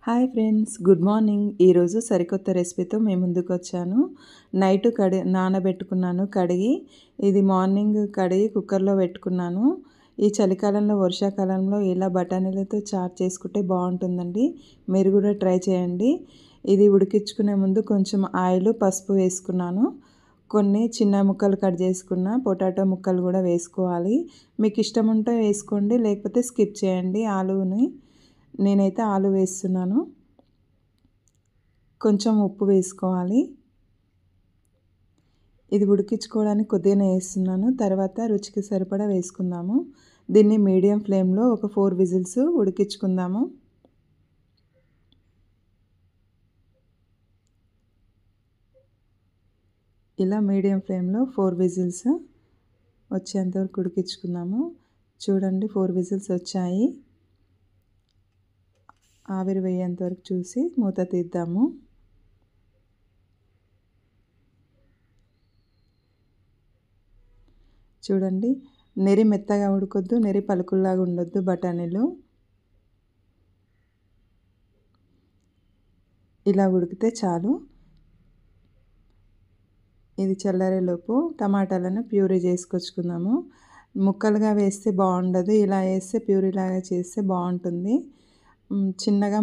Hi friends, good morning. ఈరోజు సరికొత్త రెసిపీతో మేము ముందుకు వచ్చాను. నైట్ నానబెట్టుకున్నాను కడిగి. ఇది మార్నింగ్ కడిగి కుక్కర్లో పెట్టుకున్నాను. ఈ చలికాలంలో వర్షాకాలంలో ఇలా బఠానీలతో చాట్ చేసుకుంటే బాగుంటుందండి. మీరు కూడా ట్రై చేయండి. ఇది ఉడికించుకునే ముందు కొంచెం ఆయిల్, పసుపు వేసుకున్నాను. కొన్ని చిన్న ముక్కలు కట్ చేసుకున్న పొటాటో ముక్కలు కూడా వేసుకోవాలి. మీకు ఇష్టం ఉంటే వేసుకోండి, లేకపోతే స్కిప్ చేయండి. ఆలుని నేనైతే ఆలు వేస్తున్నాను. కొంచెం ఉప్పు వేసుకోవాలి. ఇది ఉడికించుకోవడానికి కొద్దిగానే వేస్తున్నాను. తర్వాత రుచికి సరిపడా వేసుకుందాము. దీన్ని మీడియం ఫ్లేమ్లో ఒక 4 విజిల్స్ ఉడికించుకుందాము. ఇలా మీడియం ఫ్లేమ్లో 4 విజిల్స్ వచ్చేంత వరకు ఉడికించుకుందాము. చూడండి, 4 విజిల్స్ వచ్చాయి. ఆవిరి వేయేంత వరకు చూసి మూత తీద్దాము. చూడండి, నెరి మెత్తగా ఉడకొద్దు, నెరి పలుకుల్లాగా ఉండొద్దు బఠానీలు. ఇలా ఉడికితే చాలు. ఇది చల్లారేలోపు టమాటాలను ప్యూరీ చేసుకొచ్చుకుందాము. ముక్కలుగా వేస్తే బాగుండదు, ఇలా వేస్తే ప్యూరీలాగా చేస్తే బాగుంటుంది. చిన్నగా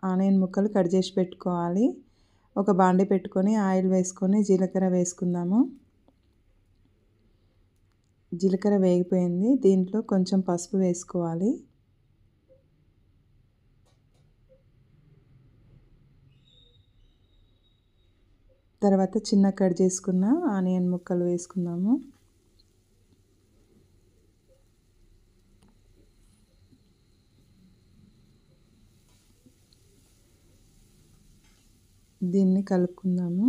ఆనియన్ ముక్కలు కట్ చేసి పెట్టుకోవాలి. ఒక బాండి పెట్టుకొని ఆయిల్ వేసుకొని జీలకర్ర వేసుకుందాము. జీలకర్ర వేగిపోయింది. దీంట్లో కొంచెం పసుపు వేసుకోవాలి. తర్వాత చిన్న కట్ చేసుకున్న ఆనియన్ ముక్కలు వేసుకుందాము. దీన్ని కలుపుకుందాము.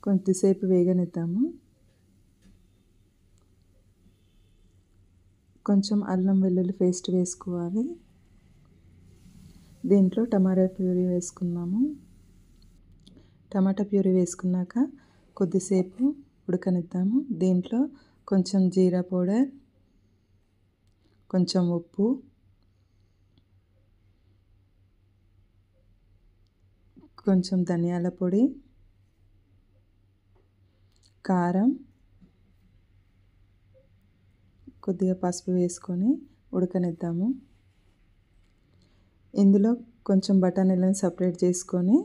కొంచెంసేపు వేగనిద్దాము. కొంచెం అల్లం వెల్లుల్లి పేస్ట్ వేసుకోవాలి. దీంట్లో టమాటా ప్యూరీ వేసుకుందాము. టమాటా ప్యూరీ వేసుకున్నాక కొద్దిసేపు ఉడకనిద్దాము. దీంట్లో కొంచెం జీరా పౌడర్, కొంచెం ఉప్పు, కొంచెం ధనియాల పొడి, కారం, కొద్దిగా పసుపు వేసుకొని ఉడకనిద్దాము. ఇందులో కొంచెం బఠానీలను సపరేట్ చేసుకొని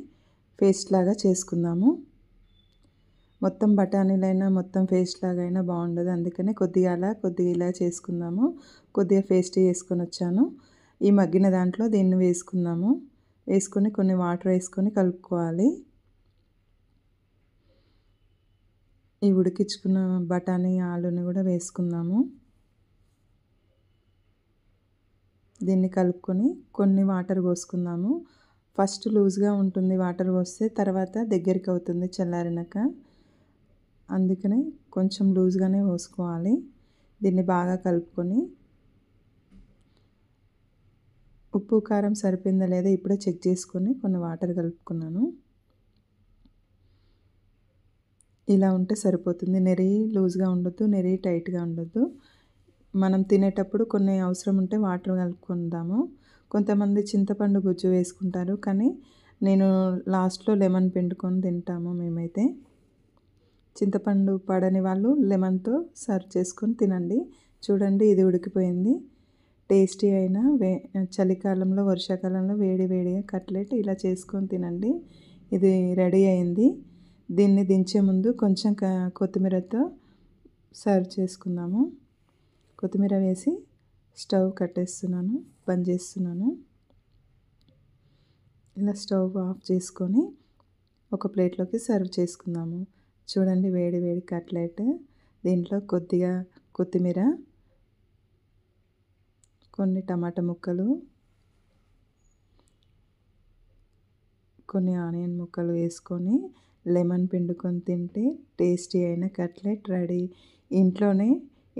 పేస్ట్ లాగా చేసుకుందాము. మొత్తం బఠానీలైనా మొత్తం పేస్ట్ లాగా అయినా బాగుండదు, అందుకనే కొద్దిగా అలా కొద్దిగా ఇలా చేసుకుందాము. కొద్దిగా పేస్ట్ చేసుకొని వచ్చాను. ఈ మగ్గిన దాంట్లో దీన్ని వేసుకుందాము. వేసుకొని కొన్ని వాటర్ వేసుకొని కలుపుకోవాలి. ఈ ఉడికించుకున్న బఠానీ ఆలుని కూడా వేసుకుందాము. దీన్ని కలుపుకొని కొన్ని వాటర్ పోసుకుందాము. ఫస్ట్ లూజ్గా ఉంటుంది వాటర్ పోస్తే, తర్వాత దగ్గరికి అవుతుంది చల్లారినాక. అందుకనే కొంచెం లూజ్గానే పోసుకోవాలి. దీన్ని బాగా కలుపుకొని ఉప్పు కారం సరిపోయిందా లేదా ఇప్పుడే చెక్ చేసుకొని కొన్ని వాటర్ కలుపుకున్నాను. ఇలా ఉంటే సరిపోతుంది. నెరి లూజ్గా ఉండొద్దు, నెరి టైట్గా ఉండొద్దు. మనం తినేటప్పుడు కొన్ని అవసరం ఉంటే వాటర్ కలుపుకుందాము. కొంతమంది చింతపండు గుజ్జు వేసుకుంటారు, కానీ నేను లాస్ట్లో లెమన్ పిండుకొని తింటాము మేమైతే. చింతపండు పడని వాళ్ళు లెమన్తో సర్వ్ చేసుకొని తినండి. చూడండి, ఇది ఉడికిపోయింది. టేస్టీ అయిన చలికాలంలో వర్షాకాలంలో వేడి వేడిగా కట్లెట్ ఇలా చేసుకొని తినండి. ఇది రెడీ అయింది. దీన్ని దించే ముందు కొంచెం కొత్తిమీరతో సర్వ్ చేసుకుందాము. కొత్తిమీర వేసి స్టవ్ కట్టేస్తున్నాను, బంద్ చేస్తున్నాను. ఇలా స్టవ్ ఆఫ్ చేసుకొని ఒక ప్లేట్లోకి సర్వ్ చేసుకుందాము. చూడండి, వేడి వేడి కట్లెట్. దీంట్లో కొద్దిగా కొత్తిమీర, కొన్ని టమాటా ముక్కలు, కొన్ని ఆనియన్ ముక్కలు వేసుకొని లెమన్ పిండుకొని తింటే టేస్టీ అయిన కట్లెట్ రెడీ. ఇంట్లోనే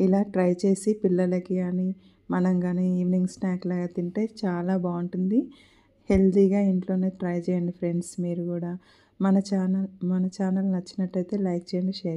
ఇలా ట్రై చేసి పిల్లలకి కానీ మనం కానీ ఈవినింగ్ స్నాక్ లాగా తింటే చాలా బాగుంటుంది. హెల్తీగా ఇంట్లోనే ట్రై చేయండి ఫ్రెండ్స్. మీరు కూడా మన ఛానల్ నచ్చినట్టయితే లైక్ చేయండి, షేర్